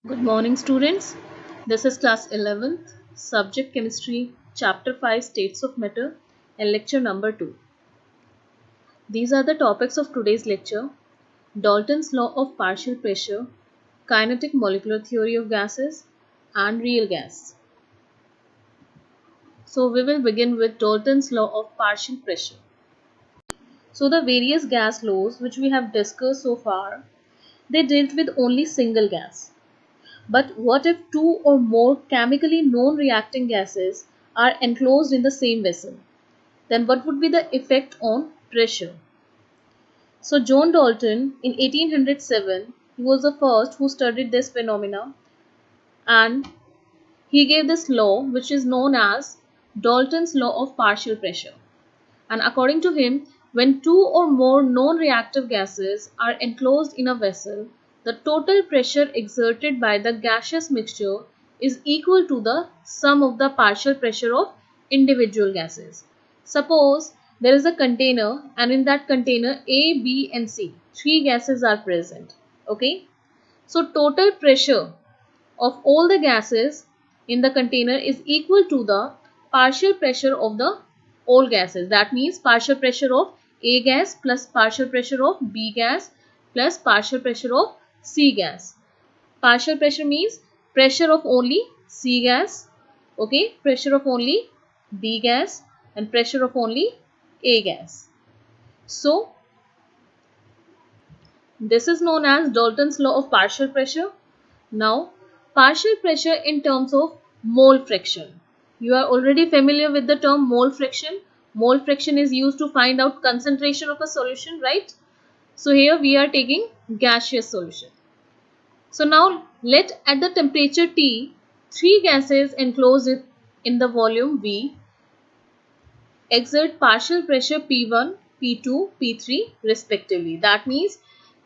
Good morning, students. This is class 11th, subject chemistry, chapter 5, states of matter, and lecture number 2. These are the topics of today's lecture: Dalton's law of partial pressure, kinetic molecular theory of gases, and real gas. So, we will begin with Dalton's law of partial pressure. So, the various gas laws which we have discussed so far, they dealt with only single gas. But what if two or more chemically non-reacting gases are enclosed in the same vessel? Then what would be the effect on pressure? So John Dalton in 1807, he was the first who studied this phenomena, and he gave this law which is known as Dalton's law of partial pressure. And according to him, when two or more non-reactive gases are enclosed in a vessel, the total pressure exerted by the gaseous mixture is equal to the sum of the partial pressure of individual gases. Suppose there is a container, and in that container A, B and C, three gases are present. Okay. So total pressure of all the gases in the container is equal to the partial pressure of the all gases. That means partial pressure of A gas plus partial pressure of B gas plus partial pressure of C gas. Partial pressure means pressure of only C gas, okay, pressure of only B gas and pressure of only A gas. So this is known as Dalton's law of partial pressure. Now, partial pressure in terms of mole fraction. You are already familiar with the term mole fraction. Mole fraction is used to find out concentration of a solution, right? So here we are taking gaseous solution. So now let at the temperature T, three gases enclosed in the volume V exert partial pressure P1, P2, P3 respectively. That means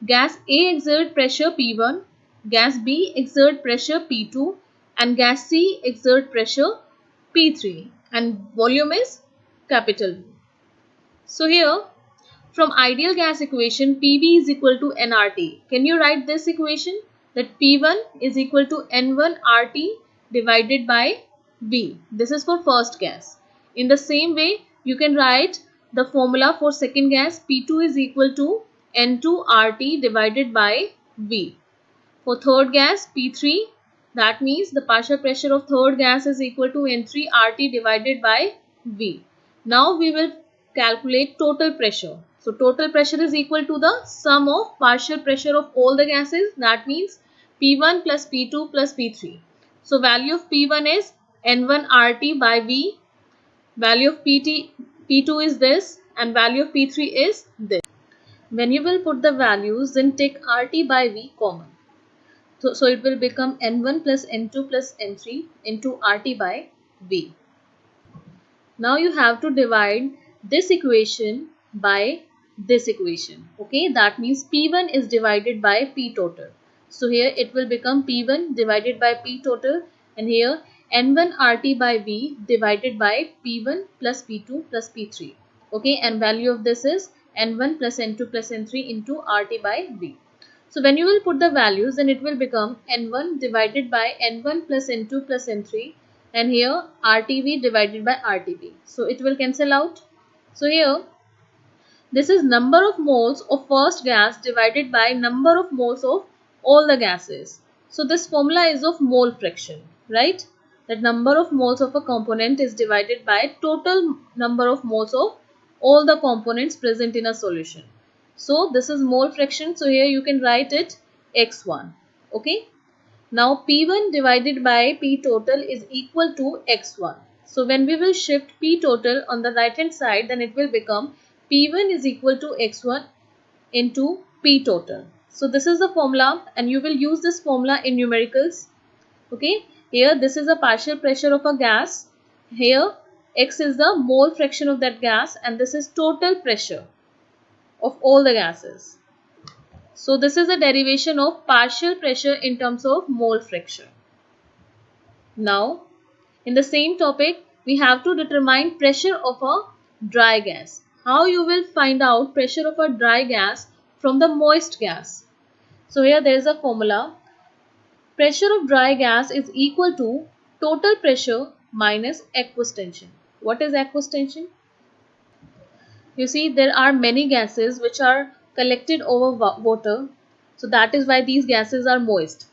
gas A exert pressure P1, gas B exert pressure P2 and gas C exert pressure P3, and volume is capital V. So here from ideal gas equation, PV is equal to nRT. Can you write this equation? That P1 is equal to N1 RT divided by V. This is for first gas. In the same way, you can write the formula for second gas. P2 is equal to N2 RT divided by V. For third gas, P3, that means the partial pressure of third gas is equal to N3 RT divided by V. Now we will calculate total pressure. So total pressure is equal to the sum of partial pressure of all the gases. That means P1 plus P2 plus P3. So value of P1 is N1 RT by V. Value of P2 is this, and value of P3 is this. When you will put the values, then take RT by V common. So it will become N1 plus N2 plus N3 into RT by V. Now you have to divide this equation by this equation. Okay, that means P1 is divided by P total. So here it will become P1 divided by P total, and here N1 RT by V divided by P1 plus P2 plus P3. Okay, and value of this is N1 plus N2 plus N3 into RT by V. So when you will put the values, then it will become N1 divided by N1 plus N2 plus N3, and here RTV divided by RTV. So it will cancel out. So here this is number of moles of first gas divided by number of moles of all the gases. So this formula is of mole fraction, right? That number of moles of a component is divided by total number of moles of all the components present in a solution. So this is mole fraction. So here you can write it x1. Okay. Now P1 divided by P total is equal to x1. So when we will shift P total on the right hand side, then it will become P1 is equal to x1 into P total. So this is the formula, and you will use this formula in numericals. Okay. Here this is a partial pressure of a gas. Here x is the mole fraction of that gas, and this is total pressure of all the gases. So this is a derivation of partial pressure in terms of mole fraction. Now, in the same topic, we have to determine pressure of a dry gas. How you will find out pressure of a dry gas from the moist gas? So here there is a formula. Pressure of dry gas is equal to total pressure minus aqueous tension. What is aqueous tension? You see, there are many gases which are collected over water. So that is why these gases are moist,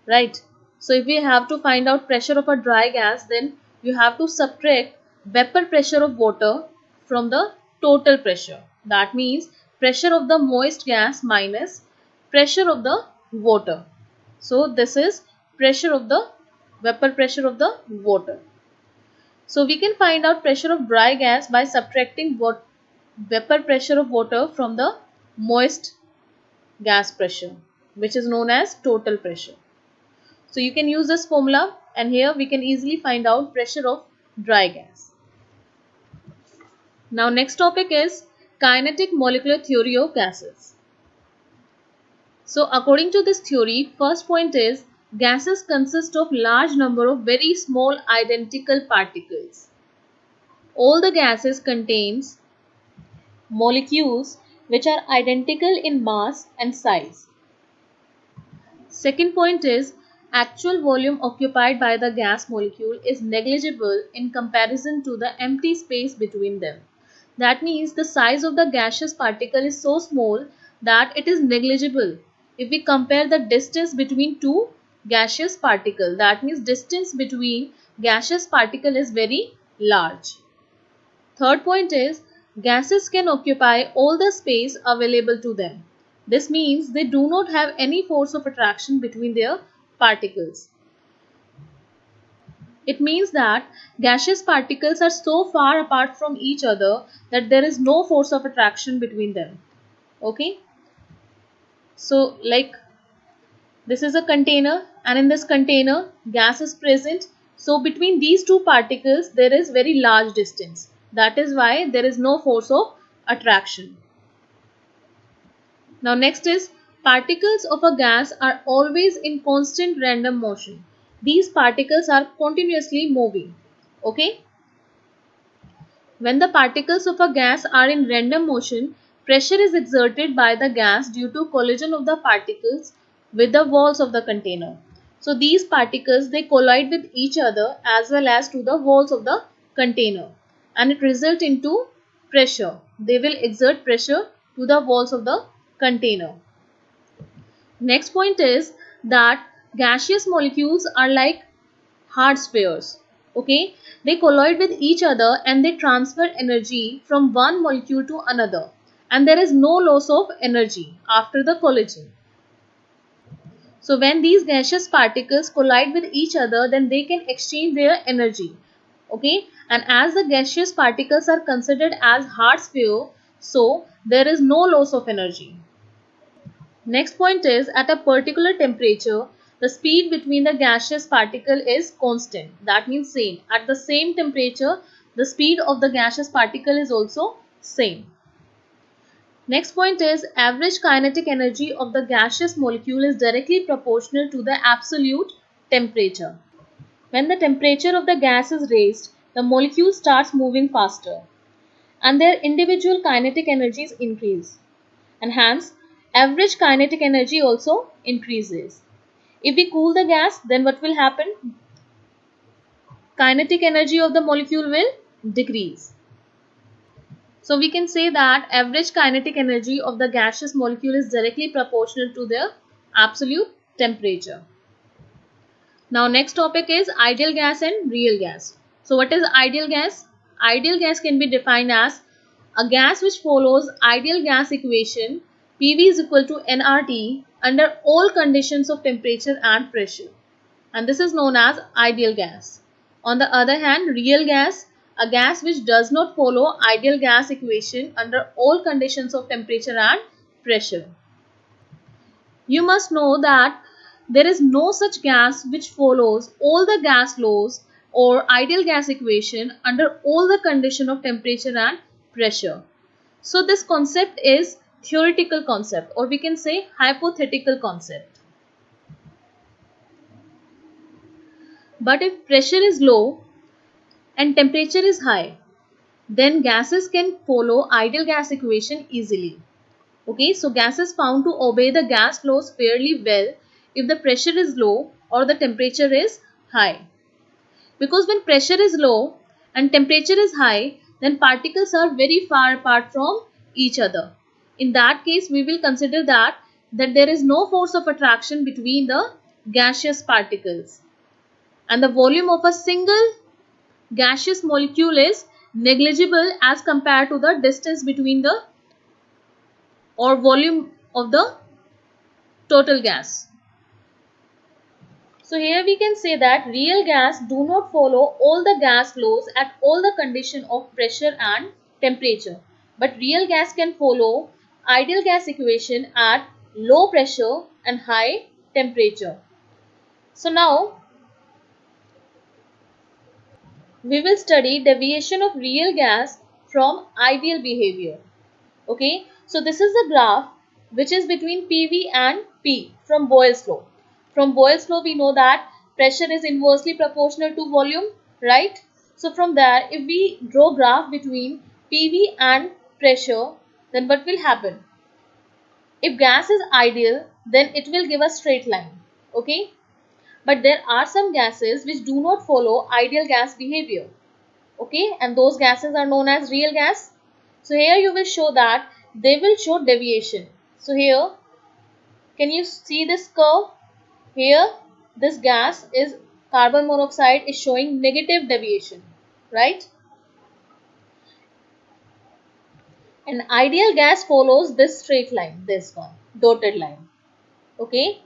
right? So if we have to find out pressure of a dry gas, then you have to subtract vapor pressure of water from the total pressure. That means pressure of the moist gas minus pressure of the water. So this is pressure of the vapor pressure of the water. So we can find out pressure of dry gas by subtracting vapor pressure of water from the moist gas pressure, which is known as total pressure. So you can use this formula, and here we can easily find out pressure of dry gas. Now next topic is kinetic molecular theory of gases. So according to this theory, first point is gases consist of large number of very small identical particles. All the gases contains molecules which are identical in mass and size. Second point is actual volume occupied by the gas molecule is negligible in comparison to the empty space between them. That means the size of the gaseous particle is so small that it is negligible. If we compare the distance between two gaseous particles, that means distance between gaseous particle is very large. Third point is gases can occupy all the space available to them. This means they do not have any force of attraction between their particles. It means that gaseous particles are so far apart from each other that there is no force of attraction between them. Okay. So like this is a container, and in this container gas is present. So between these two particles there is very large distance. That is why there is no force of attraction. Now next is particles of a gas are always in constant random motion. These particles are continuously moving. Okay. When the particles of a gas are in random motion, pressure is exerted by the gas due to collision of the particles with the walls of the container. So these particles, they collide with each other as well as to the walls of the container, and it results into pressure. They will exert pressure to the walls of the container. Next point is that gaseous molecules are like hard spheres. Okay, they collide with each other and they transfer energy from one molecule to another, and there is no loss of energy after the collision. So when these gaseous particles collide with each other, then they can exchange their energy. Okay, and as the gaseous particles are considered as hard sphere, so there is no loss of energy. Next point is at a particular temperature, the speed between the gaseous particle is constant. That means same. At the same temperature, the speed of the gaseous particle is also same. Next point is average kinetic energy of the gaseous molecule is directly proportional to the absolute temperature. When the temperature of the gas is raised, the molecule starts moving faster and their individual kinetic energies increase, and hence average kinetic energy also increases. If we cool the gas, then what will happen? Kinetic energy of the molecule will decrease. So we can say that average kinetic energy of the gaseous molecule is directly proportional to their absolute temperature. Now next topic is ideal gas and real gas. So what is ideal gas? Ideal gas can be defined as a gas which follows ideal gas equation PV is equal to nRT under all conditions of temperature and pressure, and this is known as ideal gas. On the other hand, real gas, a gas which does not follow ideal gas equation under all conditions of temperature and pressure. You must know that there is no such gas which follows all the gas laws or ideal gas equation under all the condition of temperature and pressure. So this concept is theoretical concept, or we can say hypothetical concept. But if pressure is low and temperature is high, then gases can follow ideal gas equation easily. Okay, so gases found to obey the gas laws fairly well if the pressure is low or the temperature is high. Because when pressure is low and temperature is high, then particles are very far apart from each other. In that case, we will consider that there is no force of attraction between the gaseous particles, and the volume of a single gaseous molecule is negligible as compared to the distance between the or volume of the total gas. So here we can say that real gas do not follow all the gas laws at all the condition of pressure and temperature, but real gas can follow ideal gas equation at low pressure and high temperature. So now we will study deviation of real gas from ideal behavior. Okay, so this is the graph which is between PV and P from Boyle's law. From Boyle's law, we know that pressure is inversely proportional to volume, right? So from there, if we draw graph between PV and pressure, then what will happen? If gas is ideal, then it will give a straight line, okay? But there are some gases which do not follow ideal gas behavior, okay? And those gases are known as real gas. So here you will show that they will show deviation. So here, can you see this curve? Here, this gas is carbon monoxide is showing negative deviation, right? An ideal gas follows this straight line, this one, dotted line, okay?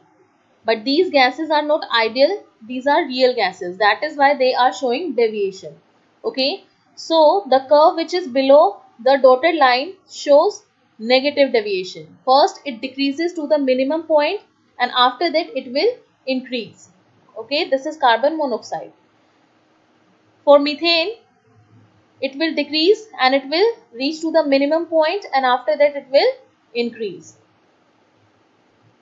But these gases are not ideal, these are real gases. That is why they are showing deviation, okay? So, the curve which is below the dotted line shows negative deviation. First, it decreases to the minimum point and after that it will increase. Okay, this is carbon monoxide. For methane, it will decrease and it will reach to the minimum point and after that it will increase.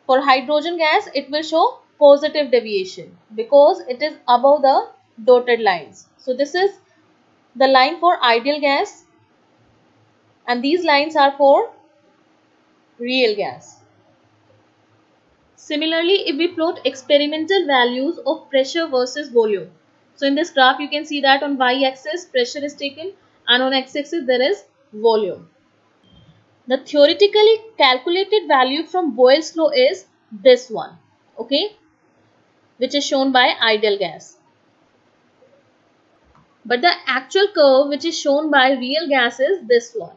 For hydrogen gas, it will show positive deviation because it is above the dotted lines. So this is the line for ideal gas and these lines are for real gas. Similarly, if we plot experimental values of pressure versus volume. So in this graph, you can see that on y-axis pressure is taken and on x-axis there is volume. The theoretically calculated value from Boyle's law is this one, okay, which is shown by ideal gas. But the actual curve which is shown by real gas is this one.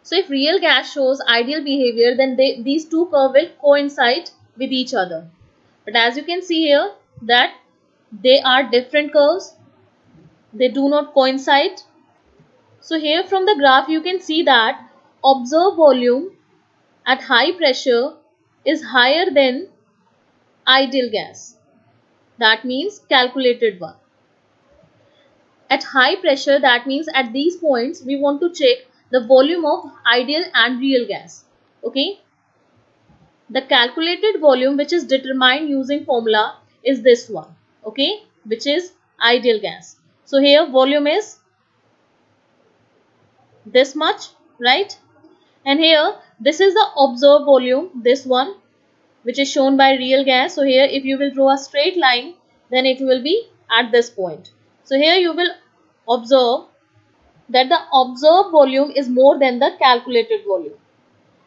So if real gas shows ideal behavior, then these two curves will coincide with each other. But as you can see here that they are different curves. They do not coincide. So here from the graph you can see that observed volume at high pressure is higher than ideal gas. That means calculated one. At high pressure, that means at these points we want to check the volume of ideal and real gas. Okay. The calculated volume which is determined using formula is this one. Okay. Which is ideal gas. So here volume is this much, right? And here this is the observed volume, this one, which is shown by real gas. So here if you will draw a straight line, then it will be at this point. So here you will observe that the observed volume is more than the calculated volume.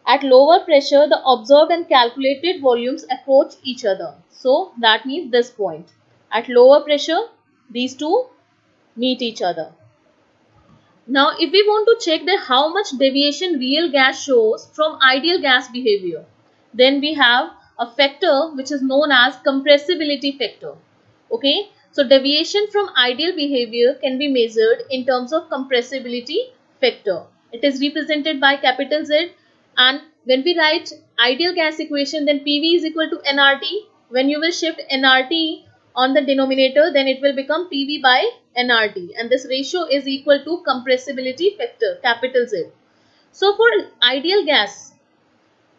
At lower pressure, the observed and calculated volumes approach each other. So that means this point. At lower pressure, these two meet each other. Now, if we want to check that how much deviation real gas shows from ideal gas behavior, then we have a factor which is known as compressibility factor. Okay. So, deviation from ideal behavior can be measured in terms of compressibility factor. It is represented by capital Z, and when we write ideal gas equation, then PV is equal to nRT. When you will shift nRT on the denominator, then it will become PV by nRT, and this ratio is equal to compressibility factor, capital Z. So, for ideal gas,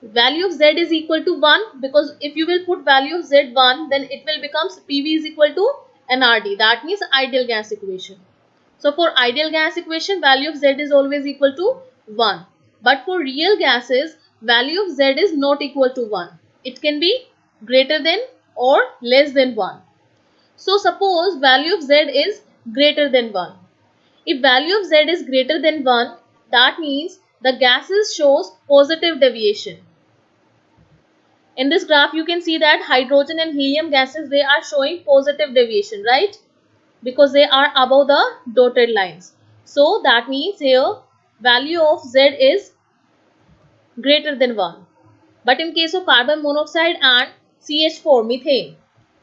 value of Z is equal to 1, because if you will put value of Z 1, then it will become PV is equal to nRT. That means ideal gas equation. So for ideal gas equation, value of Z is always equal to 1. But for real gases, value of Z is not equal to 1. It can be greater than or less than 1. So suppose value of z is greater than 1. If value of z is greater than 1, that means the gases shows positive deviation. In this graph you can see that hydrogen and helium gases, they are showing positive deviation, right? Because they are above the dotted lines. So that means here value of z is greater than 1. But in case of carbon monoxide and CH4 methane,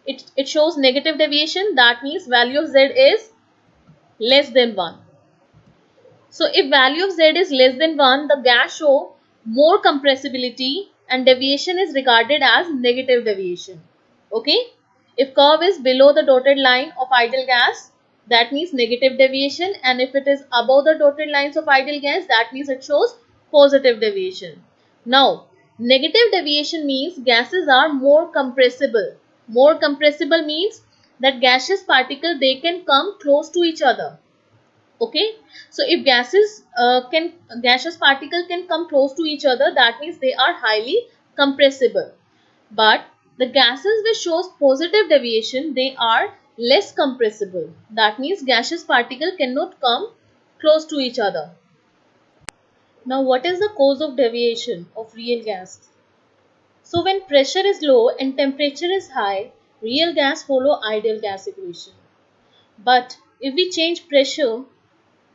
it shows negative deviation. That means value of z is less than 1. So if value of z is less than 1, the gas show more compressibility and deviation is regarded as negative deviation. Okay. If curve is below the dotted line of ideal gas, that means negative deviation, and if it is above the dotted lines of ideal gas, that means it shows positive deviation. Now, negative deviation means gases are more compressible. More compressible means that gaseous particle, they can come close to each other. Okay, so if gaseous particle can come close to each other, that means they are highly compressible. But the gases which shows positive deviation, they are less compressible. That means gaseous particle cannot come close to each other. Now what is the cause of deviation of real gas? So when pressure is low and temperature is high, real gas follow ideal gas equation. But if we change pressure,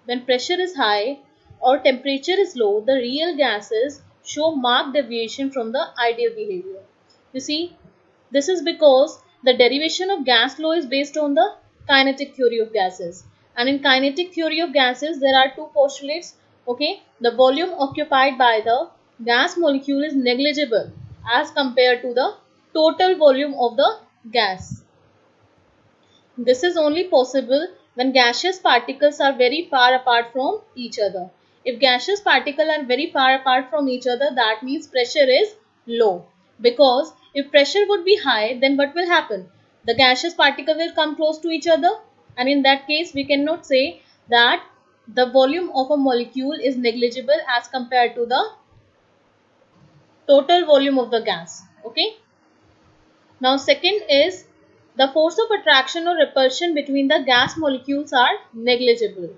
when pressure is high or temperature is low, the real gases show marked deviation from the ideal behavior. You see, this is because the derivation of gas law is based on the kinetic theory of gases. And in kinetic theory of gases, there are two postulates. Okay, the volume occupied by the gas molecule is negligible as compared to the total volume of the gas. This is only possible when gaseous particles are very far apart from each other. If gaseous particles are very far apart from each other, that means pressure is low. Because if pressure would be high, then what will happen? The gaseous particle will come close to each other, and in that case we cannot say that the volume of a molecule is negligible as compared to the total volume of the gas. Okay. Now second is the force of attraction or repulsion between the gas molecules are negligible.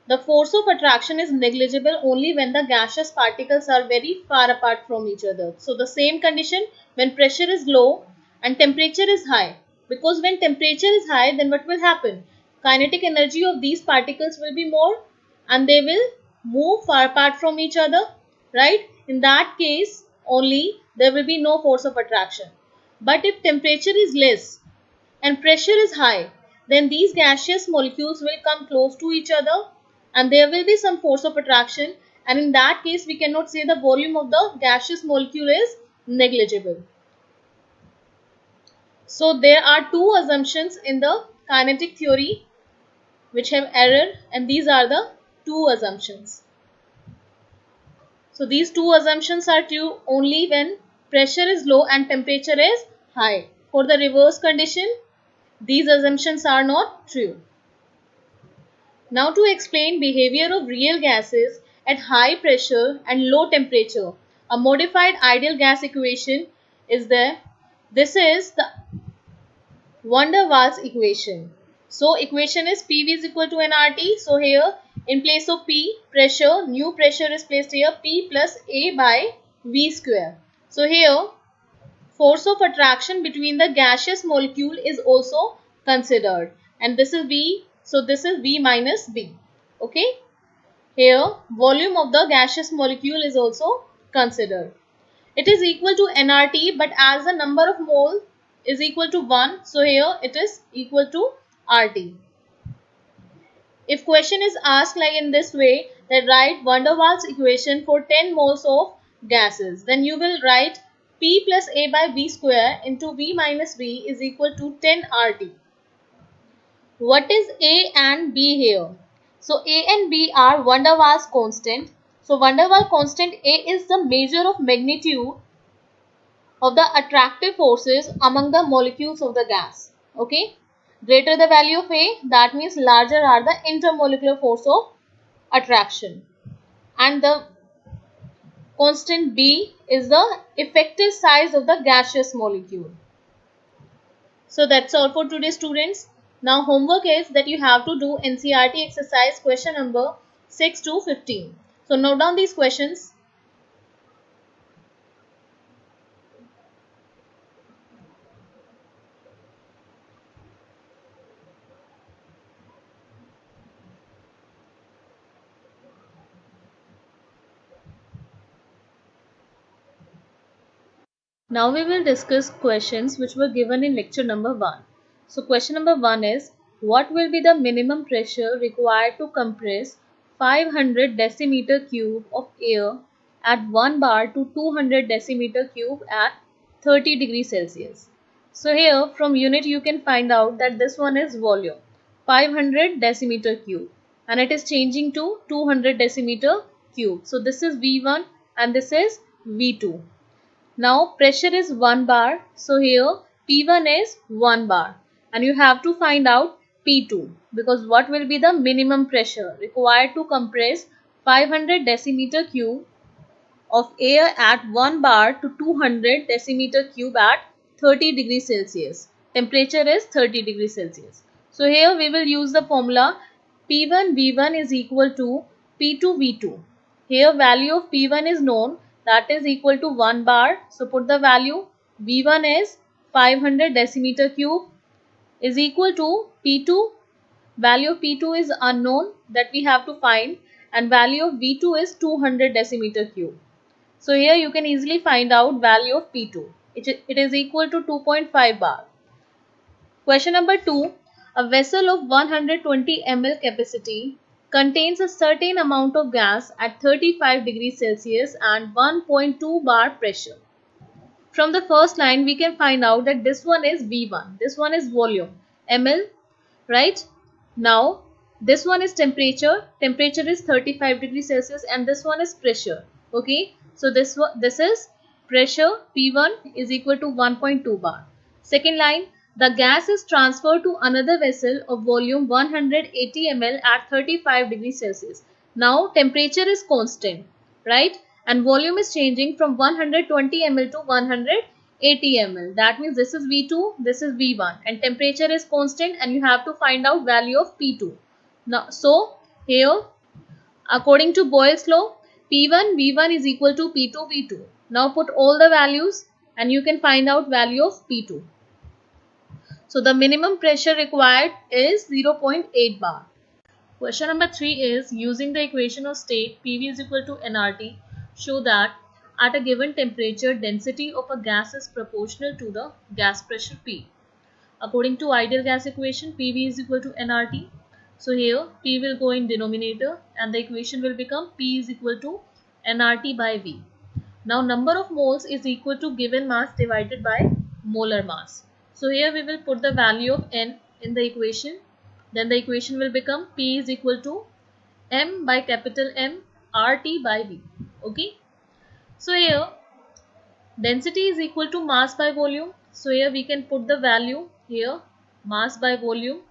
The force of attraction is negligible only when the gaseous particles are very far apart from each other. So the same condition when pressure is low and temperature is high. Because when temperature is high, then what will happen? Kinetic energy of these particles will be more and they will move far apart from each other, right? In that case only there will be no force of attraction. But if temperature is less and pressure is high, then these gaseous molecules will come close to each other and there will be some force of attraction, and in that case we cannot say the volume of the gaseous molecule is negligible. So there are two assumptions in the kinetic theory which have error, and these are the two assumptions. So these two assumptions are true only when pressure is low and temperature is high. For the reverse condition, these assumptions are not true. Now to explain behavior of real gases at high pressure and low temperature, a modified ideal gas equation is there. This is the van der Waals equation. So equation is PV is equal to nRT. So here in place of P, pressure, new pressure is placed here, P plus A by V square. So here force of attraction between the gaseous molecule is also considered, and this is V. So this is V minus V. Okay. Here volume of the gaseous molecule is also considered. It is equal to nRT, but as the number of mole is equal to 1, so here it is equal to RT. If question is asked like in this way, that write van der Waals equation for 10 moles of gases, then you will write P plus A by V square into V minus V is equal to 10 RT. What is A and B here? So A and B are van der Waals constant. So van der Waals constant A is the measure of magnitude of the attractive forces among the molecules of the gas. Okay. Greater the value of A, that means larger are the intermolecular force of attraction. And the constant B is the effective size of the gaseous molecule. So that's all for today, students. Now homework is that you have to do NCERT exercise question number 6 to 15. So note down these questions. Now we will discuss questions which were given in lecture number 1. So question number 1 is, what will be the minimum pressure required to compress 500 decimeter cube of air at 1 bar to 200 decimeter cube at 30 degrees Celsius? So here from unit you can find out that this one is volume 500 decimeter cube and it is changing to 200 decimeter cube. So this is V1 and this is V2. Now pressure is 1 bar. So here P1 is 1 bar and you have to find out P2 because what will be the minimum pressure required to compress 500 decimeter cube of air at 1 bar to 200 decimeter cube at 30 degrees Celsius. Temperature is 30 degrees Celsius. So here we will use the formula P1 V1 is equal to P2 V2. Here value of P1 is known, that is equal to 1 bar. So put the value. V1 is 500 decimeter cube is equal to P2. Value of P2 is unknown, that we have to find, and value of V2 is 200 decimeter cube. So here you can easily find out value of P2. It is equal to 2.5 bar. Question number 2. A vessel of 120 ml capacity contains a certain amount of gas at 35 degrees Celsius and 1.2 bar pressure. From the first line we can find out that this one is V1. This one is volume ml, right? Now this one is temperature. Temperature is 35 degrees Celsius and this one is pressure. Okay. So this is pressure P1 is equal to 1.2 bar. Second line, the gas is transferred to another vessel of volume 180 ml at 35 degrees Celsius. Now temperature is constant, right? And volume is changing from 120 ml to 180 ml. That means this is V2, this is V1 and temperature is constant and you have to find out value of P2. Now, so here according to Boyle's law, P1 V1 is equal to P2 V2. Now put all the values and you can find out value of P2. So the minimum pressure required is 0.8 bar. Question number 3 is, using the equation of state PV is equal to nRT, show that at a given temperature density of a gas is proportional to the gas pressure P. According to ideal gas equation, PV is equal to nRT. So here P will go in denominator and the equation will become P is equal to nRT by V. Now number of moles is equal to given mass divided by molar mass. So here we will put the value of N in the equation. Then the equation will become P is equal to M by capital M RT by V. Okay. So here density is equal to mass by volume. So here we can put the value here, mass by volume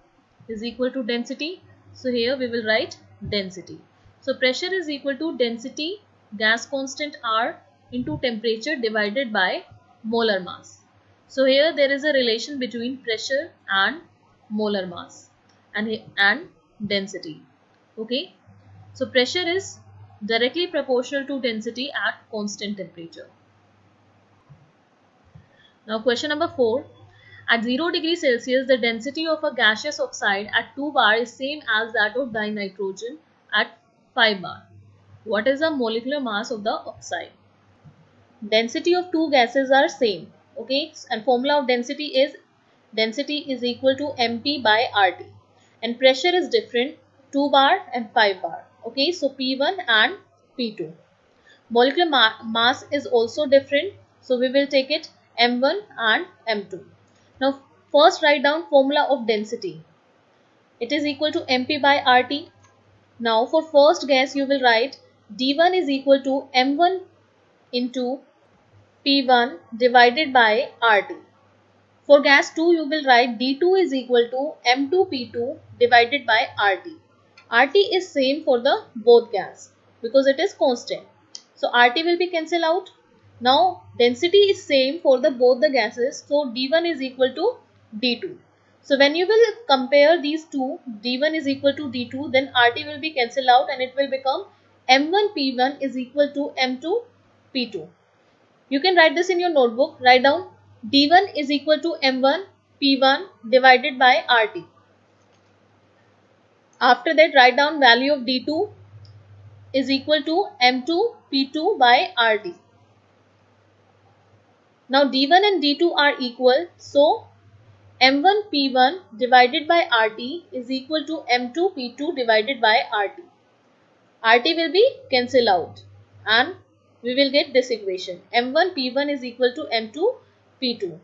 is equal to density. So here we will write density. So pressure is equal to density gas constant R into temperature divided by molar mass. So here there is a relation between pressure and molar mass and density. Okay. So pressure is directly proportional to density at constant temperature. Now question number 4. At 0 degrees Celsius, the density of a gaseous oxide at 2 bar is same as that of dinitrogen at 5 bar. What is the molecular mass of the oxide? Density of two gases are same. Okay, and formula of density is equal to MP by RT. And pressure is different, 2 bar and 5 bar. Okay, so P1 and P2. Molecular mass is also different. So we will take it M1 and M2. Now first write down formula of density. It is equal to MP by RT. Now for first gas you will write D1 is equal to M1 into P1 divided by RT. For gas 2 you will write D2 is equal to M2P2 divided by RT. RT is same for the both gas because it is constant. So RT will be cancelled out. Now density is same for the both the gases, so D1 is equal to D2. So when you will compare these two, D1 is equal to D2, then RT will be cancelled out and it will become M1P1 is equal to M2P2. You can write this in your notebook. Write down D1 is equal to M1P1 divided by RT. After that, write down value of D2 is equal to M2P2 by RT. Now D1 and D2 are equal, so M1P1 divided by RT is equal to M2P2 divided by RT. RT will be cancelled out and we will get this equation. M1P1 is equal to M2P2.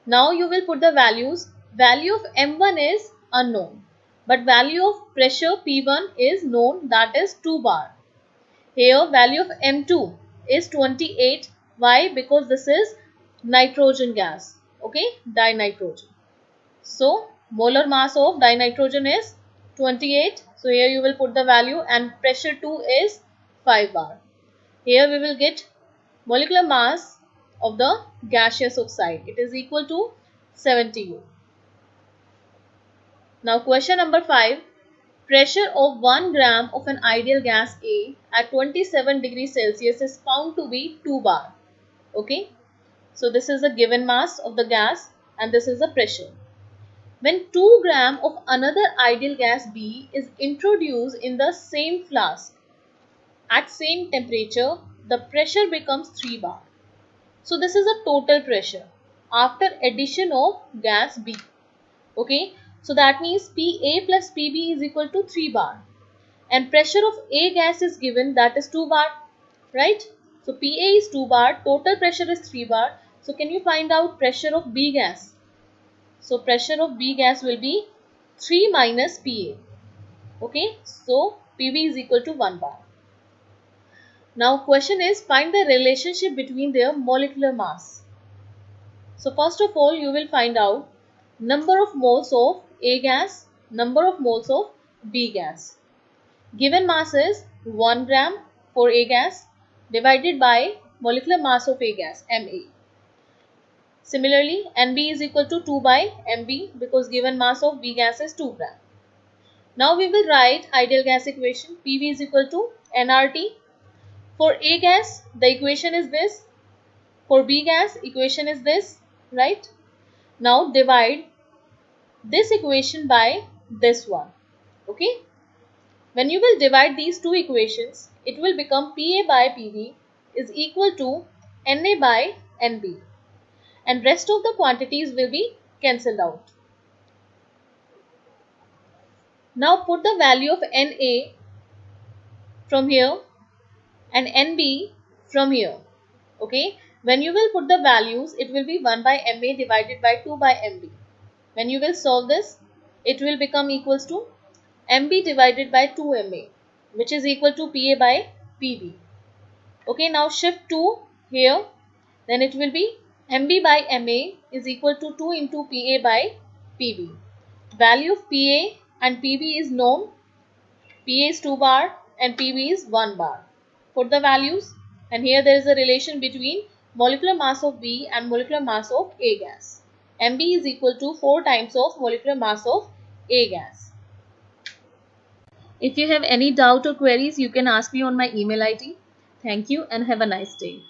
Now you will put the values. Value of M1 is unknown, but value of pressure P1 is known, that is 2 bar. Here value of M2 is 28. Why? Because this is nitrogen gas. Okay, dinitrogen. So molar mass of dinitrogen is 28. So here you will put the value and pressure 2 is 5 bar. Here we will get molecular mass of the gaseous oxide. It is equal to 70 U. Now question number 5. Pressure of 1 gram of an ideal gas A at 27 degrees Celsius is found to be 2 bar. Okay. So this is the given mass of the gas and this is the pressure. When 2 gram of another ideal gas B is introduced in the same flask at same temperature, the pressure becomes 3 bar. So this is a total pressure after addition of gas B. Okay. So that means PA plus PB is equal to 3 bar. And pressure of A gas is given, that is 2 bar. Right. So PA is 2 bar, total pressure is 3 bar. So can you find out pressure of B gas? So pressure of B gas will be 3 minus PA. Okay. So PB is equal to 1 bar. Now question is, find the relationship between their molecular mass. So first of all you will find out number of moles of A gas, number of moles of B gas. Given mass is 1 gram for A gas divided by molecular mass of A gas, Ma. Similarly, Nb is equal to 2 by Mb because given mass of B gas is 2 gram. Now we will write ideal gas equation. PV is equal to nRT. For A gas, the equation is this. For B gas, equation is this, right? Now divide this equation by this one. Okay. When you will divide these two equations, it will become PA by PV is equal to Na by Nb. And rest of the quantities will be cancelled out. Now put the value of Na from here and Nb from here. Okay. When you will put the values, it will be 1 by Ma divided by 2 by Mb. When you will solve this, it will become equals to Mb divided by 2Ma, which is equal to Pa by Pb. Okay, now shift 2 here, then it will be Mb by Ma is equal to 2 into Pa by Pb. Value of Pa and Pb is known. Pa is 2 bar and Pb is 1 bar. Put the values and here there is a relation between molecular mass of B and molecular mass of A gas. Mb is equal to 4 times of molecular mass of A gas. If you have any doubt or queries, you can ask me on my email ID. Thank you and have a nice day.